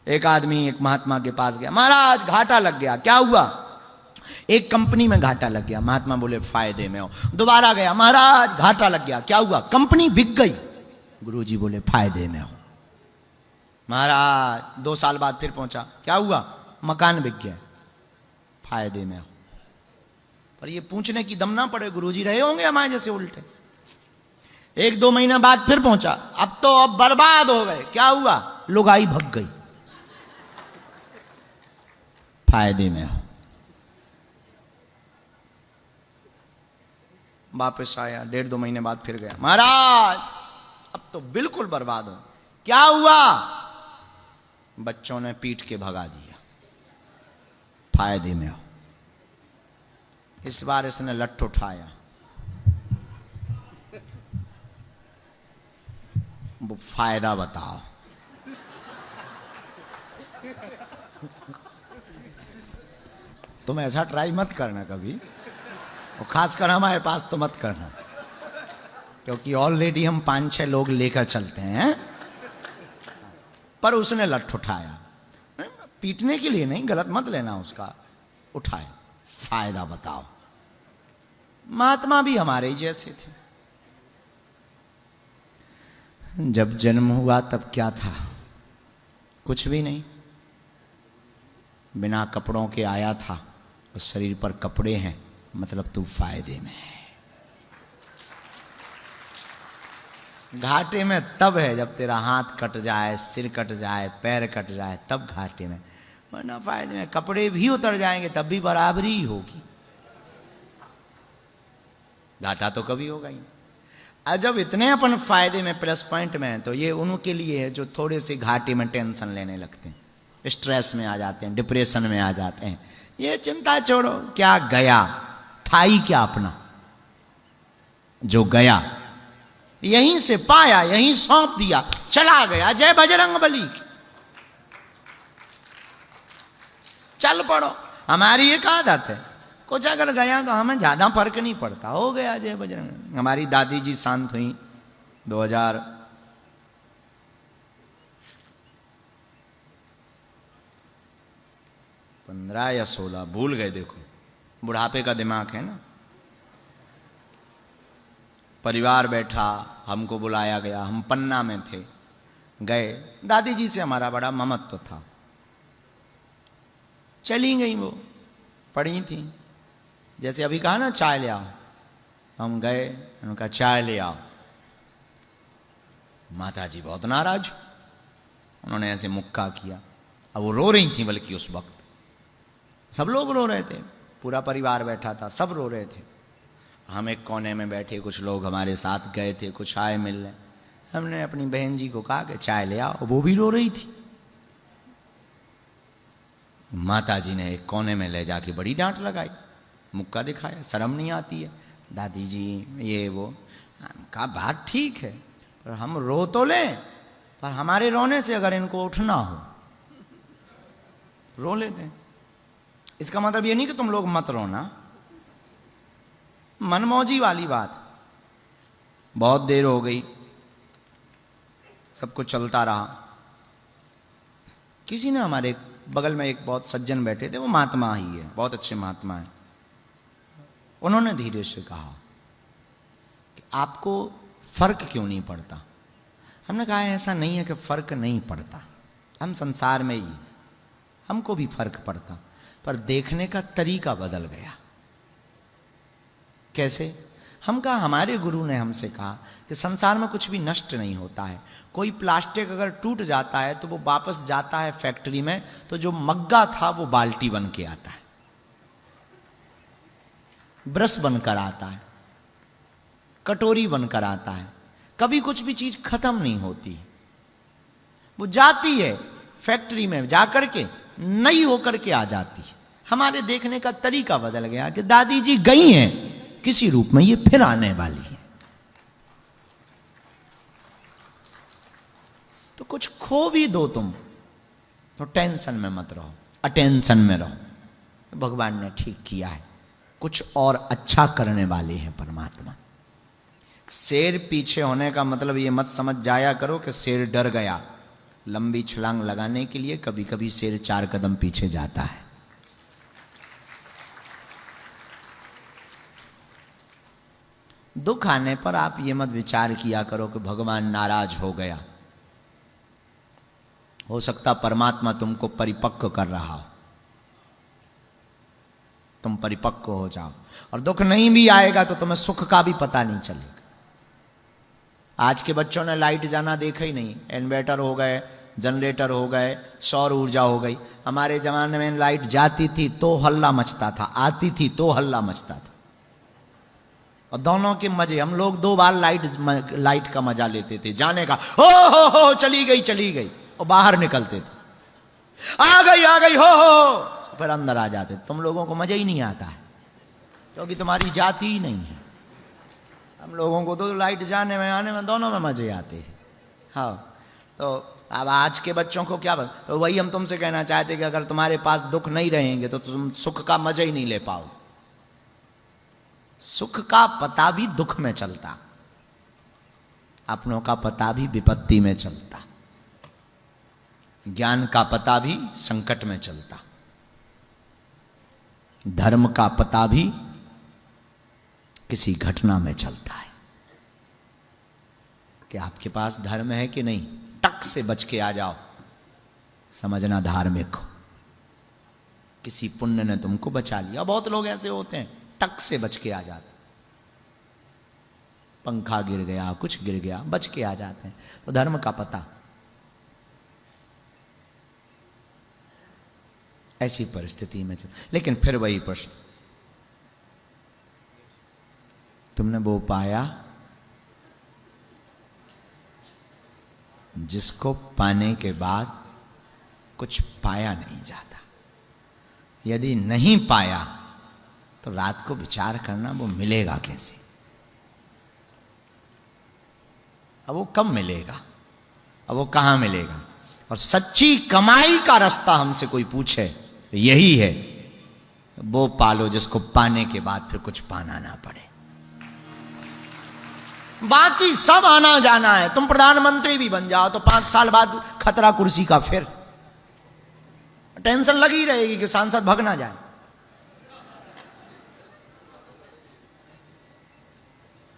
एक आदमी एक महात्मा के पास गया, महाराज घाटा लग गया। क्या हुआ? एक कंपनी में घाटा लग गया। महात्मा बोले फायदे में हो। दोबारा गया, महाराज घाटा लग गया। क्या हुआ? कंपनी बिक गई। गुरुजी बोले फायदे में हो। महाराज 2 साल बाद फिर पहुंचा। क्या हुआ? मकान बिक गया। फायदे में हो। पर ये पूछने की दम ना पड़े, गुरुजी रहे होंगे हमारे जैसे उल्टे। 1-2 महीना बाद फिर पहुंचा, अब बर्बाद हो गए। क्या हुआ? लुगाई भग गई। फायदे में हो। वापस आया, 1.5-2 महीने बाद फिर गया, महाराज अब तो बिल्कुल बर्बाद हो। क्या हुआ? बच्चों ने पीट के भगा दिया। फायदे में हो। इस बार इसने लठ उठाया, वो फायदा बताओ। तुम ऐसा ट्राई मत करना कभी, और खासकर हमारे पास तो मत करना, क्योंकि ऑलरेडी हम 5-6 लोग लेकर चलते हैं। पर उसने लठ उठाया, पीटने के लिए नहीं, गलत मत लेना उसका, उठाया। फायदा बताओ। महात्मा भी हमारे ही जैसे थे। जब जन्म हुआ तब क्या था? कुछ भी नहीं, बिना कपड़ों के आया था, और शरीर पर कपड़े हैं, मतलब तू फायदे में है। घाटे में तब है जब तेरा हाथ कट जाए, सिर कट जाए, पैर कट जाए, तब घाटे में, वरना फायदे में। कपड़े भी उतर जाएंगे तब भी बराबरी ही होगी, घाटा तो कभी होगा ही नहीं। जब इतने अपन फायदे में, प्लस पॉइंट में हैं, तो ये उनके लिए है जो थोड़े से घाटे में टेंशन लेने लगते हैं, स्ट्रेस में आ जाते हैं, डिप्रेशन में आ जाते हैं। ये चिंता छोड़ो, क्या गया था ही क्या अपना, जो गया यहीं से पाया, यहीं सौंप दिया, चला गया। जय बजरंगबली की। चल पड़ो। हमारी एक आदत है, कुछ अगर गया तो हमें ज्यादा फर्क नहीं पड़ता, हो गया जय बजरंग। हमारी दादी जी शांत हुई 2015 या 16, भूल गए, देखो बुढ़ापे का दिमाग है ना। परिवार बैठा, हमको बुलाया गया, हम पन्ना में थे, गए। दादी जी से हमारा बड़ा ममत्व था। चली गई, वो पड़ी थी। जैसे अभी कहा ना चाय ले आओ, हम गए, उनका चाय ले आओ। माता जी बहुत नाराज, उन्होंने ऐसे मुक्का किया। अब वो रो रही थी, बल्कि उस वक्त सब लोग रो रहे थे, पूरा परिवार बैठा था, सब रो रहे थे। हम एक कोने में बैठे, कुछ लोग हमारे साथ गए थे, कुछ आए मिलने। हमने अपनी बहन जी को कहा कि चाय ले आओ, वो भी रो रही थी। माता जी ने एक कोने में ले जाके बड़ी डांट लगाई, मुक्का दिखाया, शर्म नहीं आती है दादी जी, ये वो। कहा बात ठीक है, पर हम रो तो लें, पर हमारे रोने से अगर इनको उठना हो, रो लेते हैं। इसका मतलब ये नहीं कि तुम लोग मत रोना, मनमौजी वाली बात। बहुत देर हो गई, सब कुछ चलता रहा। किसी ने, हमारे बगल में एक बहुत सज्जन बैठे थे, वो महात्मा ही है, बहुत अच्छे महात्मा है। उन्होंने धीरे से कहा कि आपको फर्क क्यों नहीं पड़ता? हमने कहा ऐसा नहीं है कि फर्क नहीं पड़ता, हम संसार में ही, हमको भी फर्क पड़ता, पर देखने का तरीका बदल गया। कैसे? हम कहा हमारे गुरु ने हमसे कहा कि संसार में कुछ भी नष्ट नहीं होता है। कोई प्लास्टिक अगर टूट जाता है तो वो वापस जाता है फैक्ट्री में, तो जो मग्गा था वो बाल्टी बन के आता है, ब्रश बनकर आता है, कटोरी बनकर आता है। कभी कुछ भी चीज खत्म नहीं होती, वो जाती है फैक्ट्री में, जाकर के नई होकर के आ जाती है। हमारे देखने का तरीका बदल गया कि दादी जी गई हैं किसी रूप में, ये फिर आने वाली है। तो कुछ खो भी दो तुम, तो टेंशन में मत रहो, अटेंशन में रहो। भगवान ने ठीक किया है, कुछ और अच्छा करने वाले हैं परमात्मा। शेर पीछे होने का मतलब ये मत समझ जाया करो कि शेर डर गया, लंबी छलांग लगाने के लिए कभी कभी शेर 4 कदम पीछे जाता है। दुख आने पर आप ये मत विचार किया करो कि भगवान नाराज हो गया। हो सकता परमात्मा तुमको परिपक्व कर रहा हो, तुम परिपक्व हो जाओ और दुख नहीं भी आएगा तो तुम्हें सुख का भी पता नहीं चलेगा। आज के बच्चों ने लाइट जाना देखा ही नहीं। इन्वर्टर हो गए, जनरेटर हो गए, सौर ऊर्जा हो गई। हमारे जमाने में लाइट जाती थी तो हल्ला मचता था, आती थी तो हल्ला मचता था। और दोनों के मजे, हम लोग 2 बार लाइट का मजा लेते थे, जाने का हो चली गई और बाहर निकलते थे, आ गई हो फिर अंदर आ जाते। तुम लोगों को मजा ही नहीं आता है क्योंकि तुम्हारी जाति ही नहीं है। हम लोगों को तो लाइट जाने में आने में दोनों में मजे आते हैं। हाँ, तो अब आज के बच्चों को क्या तो वही हम तुमसे कहना चाहते कि अगर तुम्हारे पास दुख नहीं रहेंगे तो तुम सुख का मजा ही नहीं ले पाओ। सुख का पता भी दुख में चलता, अपनों का पता भी विपत्ति में चलता, ज्ञान का पता भी संकट में चलता, धर्म का पता भी किसी घटना में चलता है। कि आपके पास धर्म है कि नहीं, टक से बच के आ जाओ, समझना धार्मिक हो। किसी पुण्य ने तुमको बचा लिया। बहुत लोग ऐसे होते हैं, टक से बच के आ जाते, पंखा गिर गया, कुछ गिर गया, बच के आ जाते हैं। तो धर्म का पता। ऐसी परिस्थिति में चल, लेकिन फिर वही प्रश्न, तुमने वो पाया जिसको पाने के बाद कुछ पाया नहीं जाता। यदि नहीं पाया तो रात को विचार करना वो मिलेगा कैसे, अब वो कब मिलेगा, अब वो कहां मिलेगा। और सच्ची कमाई का रास्ता हमसे कोई पूछे तो यही है, वो पालो जिसको पाने के बाद फिर कुछ पाना ना पड़े। बाकी सब आना जाना है। तुम प्रधानमंत्री भी बन जाओ तो 5 साल बाद खतरा कुर्सी का, फिर टेंशन लगी रहेगी कि सांसद भग ना जाए।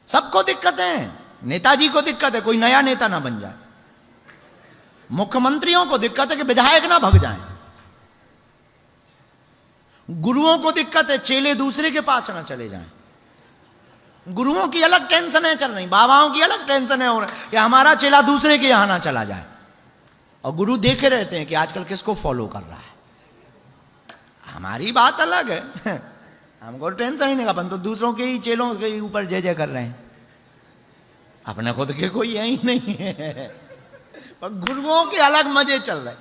सबको दिक्कत है। नेताजी को दिक्कत है कोई नया नेता ना बन जाए, मुख्यमंत्रियों को दिक्कत है कि विधायक ना भग जाएं, गुरुओं को दिक्कत है चेले दूसरे के पास ना चले जाएं। गुरुओं की अलग टेंशन है चल रही, बाबाओं की अलग टेंशन है कि हमारा चेला दूसरे के यहां ना चला जाए। और गुरु देखे रहते हैं कि आजकल किसको फॉलो कर रहा है। हमारी बात अलग है, हमको टेंशन ही नहीं, अपन तो दूसरों के ही चेलों के ऊपर जय जय कर रहे हैं, अपने खुद के कोई यही नहीं है। पर गुरुओं के अलग मजे चल रहे,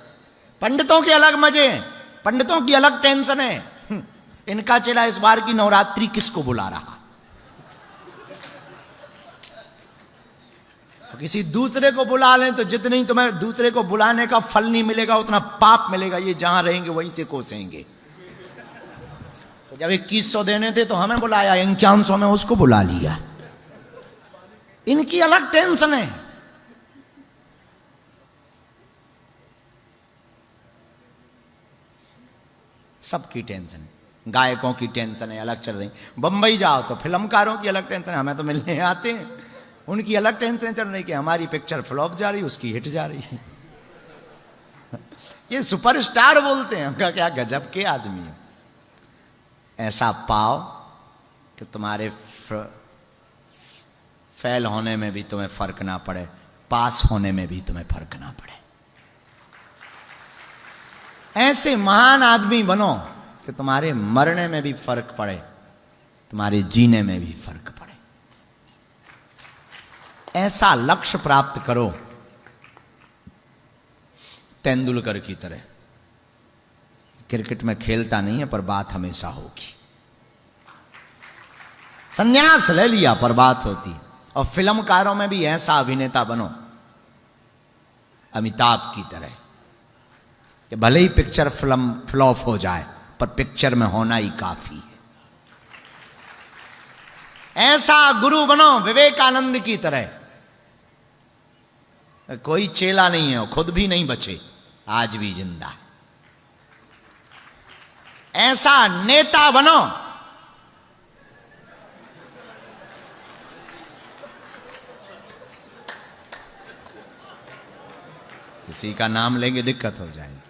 पंडितों के अलग मजे हैं, पंडितों की अलग टेंशन है। इनका चेला इस बार की नवरात्रि किसको बुला रहा, किसी दूसरे को बुला लें तो जितनी तुम्हें दूसरे को बुलाने का फल नहीं मिलेगा उतना पाप मिलेगा। ये जहां रहेंगे वहीं से कोसेंगे। तो जब 2100 देने थे तो हमें बुलाया, 5100 में उसको बुला लिया। इनकी अलग टेंशन है। सबकी टेंशन, गायकों की टेंशन है अलग चल रही। बंबई जाओ तो फिल्मकारों की अलग टेंशन है, हमें तो मिलने आते हैं, उनकी अलग टेंशन चल रही कि हमारी पिक्चर फ्लॉप जा रही, उसकी हिट जा रही है। ये सुपरस्टार बोलते हैं, उनका क्या गजब के आदमी है। ऐसा पाओ कि तुम्हारे फेल होने में भी तुम्हें फर्क ना पड़े, पास होने में भी तुम्हें फर्क ना पड़े। ऐसे महान आदमी बनो कि तुम्हारे मरने में भी फर्क पड़े, तुम्हारे जीने में भी फर्क पड़े। ऐसा लक्ष्य प्राप्त करो तेंदुलकर की तरह। क्रिकेट में खेलता नहीं है पर बात हमेशा होगी, संन्यास ले लिया पर बात होती। और फिल्मकारों में भी ऐसा अभिनेता बनो अमिताभ की तरह कि भले ही पिक्चर फिल्म फ्लॉप हो जाए पर पिक्चर में होना ही काफी है। ऐसा गुरु बनो विवेकानंद की तरह। कोई चेला नहीं है, खुद भी नहीं बचे, आज भी जिंदा। ऐसा नेता बनो किसी का नाम लेंगे दिक्कत हो जाएगी।